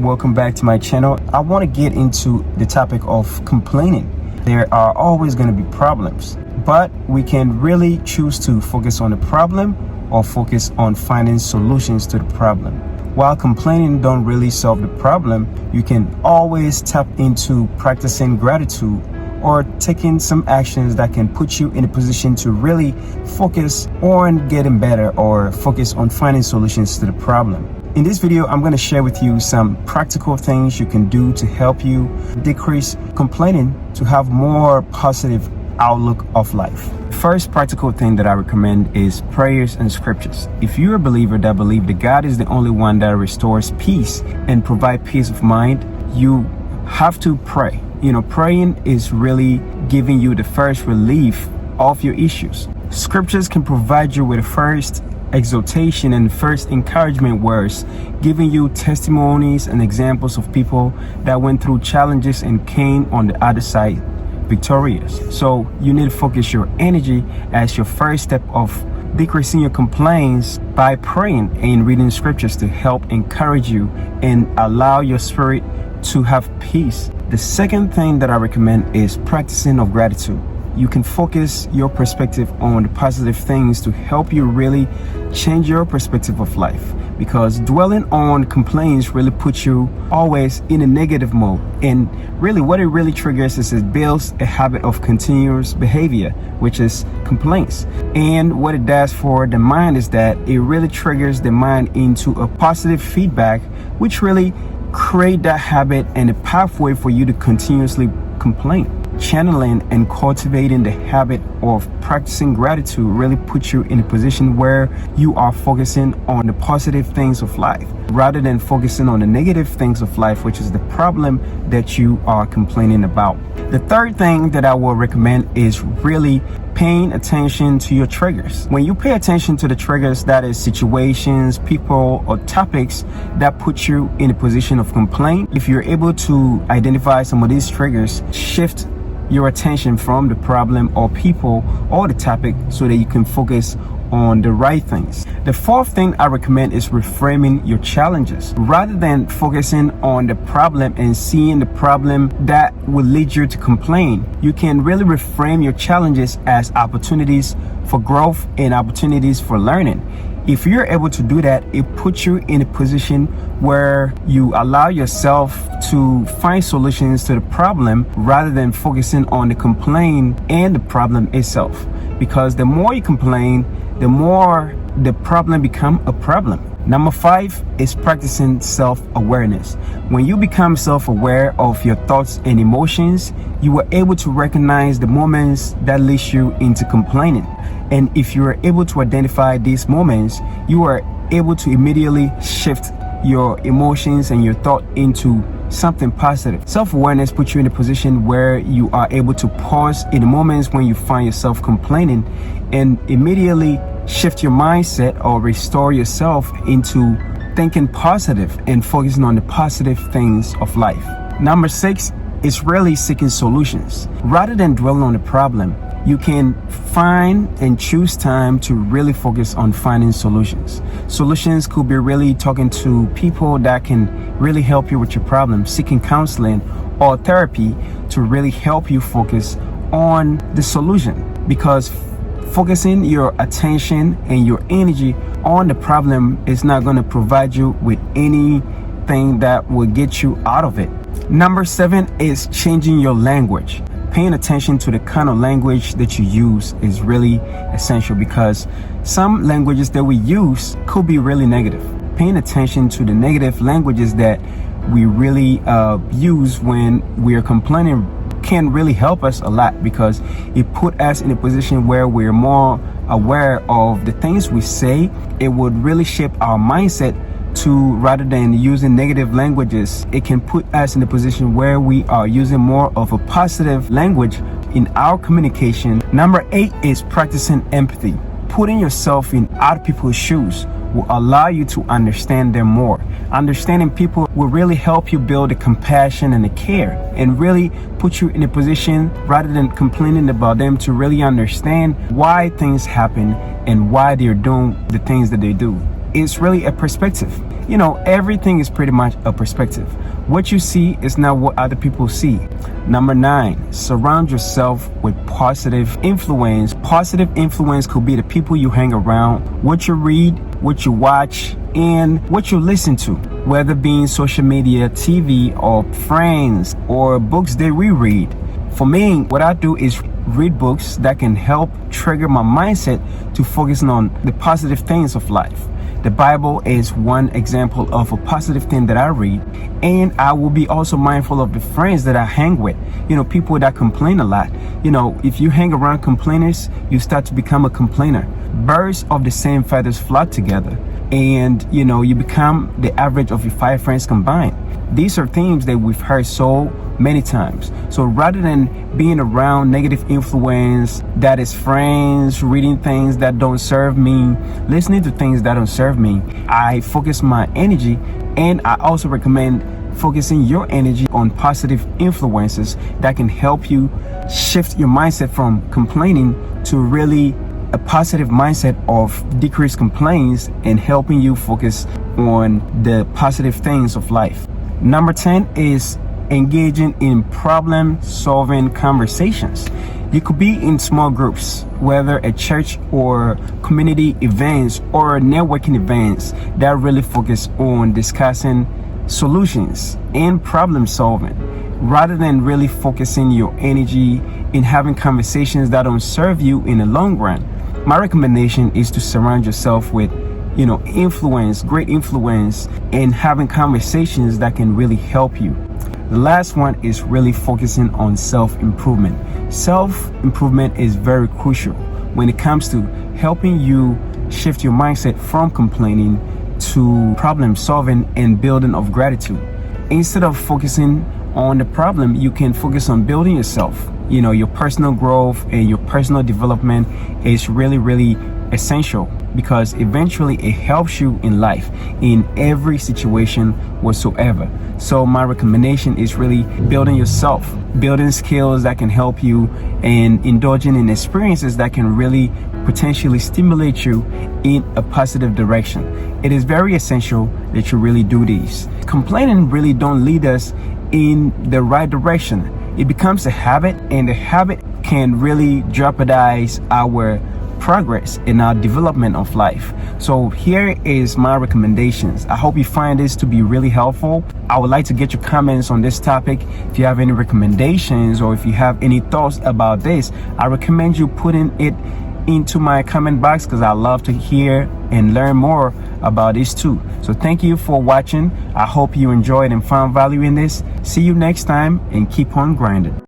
Welcome back to my channel. I want to get into the topic of complaining. There are always going to be problems, but we can really choose to focus on the problem or focus on finding solutions to the problem. While complaining don't really solve the problem, you can always tap into practicing gratitude or taking some actions that can put you in a position to really focus on getting better or focus on finding solutions to the problem. In this video, I'm going to share with you some practical things you can do to help you decrease complaining to have more positive outlook of life. First practical thing that I recommend is prayers and scriptures. If you're a believer that believes that God is the only one that restores peace and provide peace of mind, you have to pray. Praying is really giving you the first relief of your issues. Scriptures can provide you with the first exhortation and first encouragement words, giving you testimonies and examples of people that went through challenges and came on the other side victorious. So you need to focus your energy as your first step of decreasing your complaints by praying and reading scriptures to help encourage you and allow your spirit to have peace. The second thing that I recommend is practicing of gratitude. You can focus your perspective on the positive things to help you really change your perspective of life, because dwelling on complaints really puts you always in a negative mode, and really what it really triggers is it builds a habit of continuous behavior, which is complaints. And what it does for the mind is that it really triggers the mind into a positive feedback, which really create that habit and a pathway for you to continuously complain. Channeling and cultivating the habit of practicing gratitude really puts you in a position where you are focusing on the positive things of life rather than focusing on the negative things of life, which is the problem that you are complaining about. The third thing that I will recommend is really paying attention to your triggers. When you pay attention to the triggers, that is situations, people, or topics that put you in a position of complaint, if you're able to identify some of these triggers, shift your attention from the problem or people or the topic so that you can focus on the right things. The fourth thing I recommend is reframing your challenges. Rather than focusing on the problem and seeing the problem that will lead you to complain, you can really reframe your challenges as opportunities for growth and opportunities for learning. If you're able to do that, it puts you in a position where you allow yourself to find solutions to the problem rather than focusing on the complaint and the problem itself. Because the more you complain, the more the problem becomes a problem. Number 5 is practicing self-awareness. When you become self-aware of your thoughts and emotions, you are able to recognize the moments that lead you into complaining. And if you are able to identify these moments, you are able to immediately shift your emotions and your thought into something positive. Self-awareness puts you in a position where you are able to pause in the moments when you find yourself complaining and immediately shift your mindset or restore yourself into thinking positive and focusing on the positive things of life. Number 6 is really seeking solutions. Rather than dwelling on the problem, you can find and choose time to really focus on finding solutions. Solutions could be really talking to people that can really help you with your problem, seeking counseling or therapy to really help you focus on the solution, because focusing your attention and your energy on the problem is not going to provide you with anything that will get you out of it. Number 7 is changing your language. Paying attention to the kind of language that you use is really essential, because some languages that we use could be really negative. Paying attention to the negative languages that we really use when we are complaining can really help us a lot, because it put us in a position where we're more aware of the things we say. It would really shape our mindset to, rather than using negative languages, it can put us in a position where we are using more of a positive language in our communication. Number 8 is practicing empathy. Putting yourself in other people's shoes will allow you to understand them more. Understanding people will really help you build the compassion and the care, and really put you in a position, rather than complaining about them, to really understand why things happen and why they're doing the things that they do. It's really a perspective. everything is pretty much a perspective. What you see is not what other people see. Number 9, surround yourself with positive influence. Positive influence could be the people you hang around, what you read, what you watch, and what you listen to, whether being social media, TV, or friends, or books that we read. For me, what I do is read books that can help trigger my mindset to focus on the positive things of life. The Bible is one example of a positive thing that I read, and I will be also mindful of the friends that I hang with. People that complain a lot. If you hang around complainers, you start to become a complainer. Birds of the same feathers flock together, and you become the average of your 5 friends combined. These are themes that we've heard so many times. So rather than being around negative influence, that is friends, reading things that don't serve me, listening to things that don't serve me, I focus my energy, and I also recommend focusing your energy on positive influences that can help you shift your mindset from complaining to really a positive mindset of decreased complaints and helping you focus on the positive things of life. Number 10 is engaging in problem-solving conversations. You could be in small groups, whether at church or community events or networking events that really focus on discussing solutions and problem solving, rather than really focusing your energy in having conversations that don't serve you in the long run. My recommendation is to surround yourself with influence, great influence, and having conversations that can really help you. The last one is really focusing on self-improvement. Self-improvement is very crucial when it comes to helping you shift your mindset from complaining to problem solving and building of gratitude. Instead of focusing on the problem, you can focus on building yourself. Your personal growth and your personal development is really, really essential, because eventually it helps you in life in every situation whatsoever. So my recommendation is really building yourself, building skills that can help you, and indulging in experiences that can really potentially stimulate you in a positive direction. It is very essential that you really do these. Complaining really don't lead us in the right direction. It becomes a habit, and the habit can really jeopardize our progress in our development of life. So here is my recommendations. I hope you find this to be really helpful. I would like to get your comments on this topic. If you have any recommendations or if you have any thoughts about this, I recommend you putting it into my comment box, because I love to hear and learn more about this too. So thank you for watching. I hope you enjoyed and found value in this. See you next time, and keep on grinding.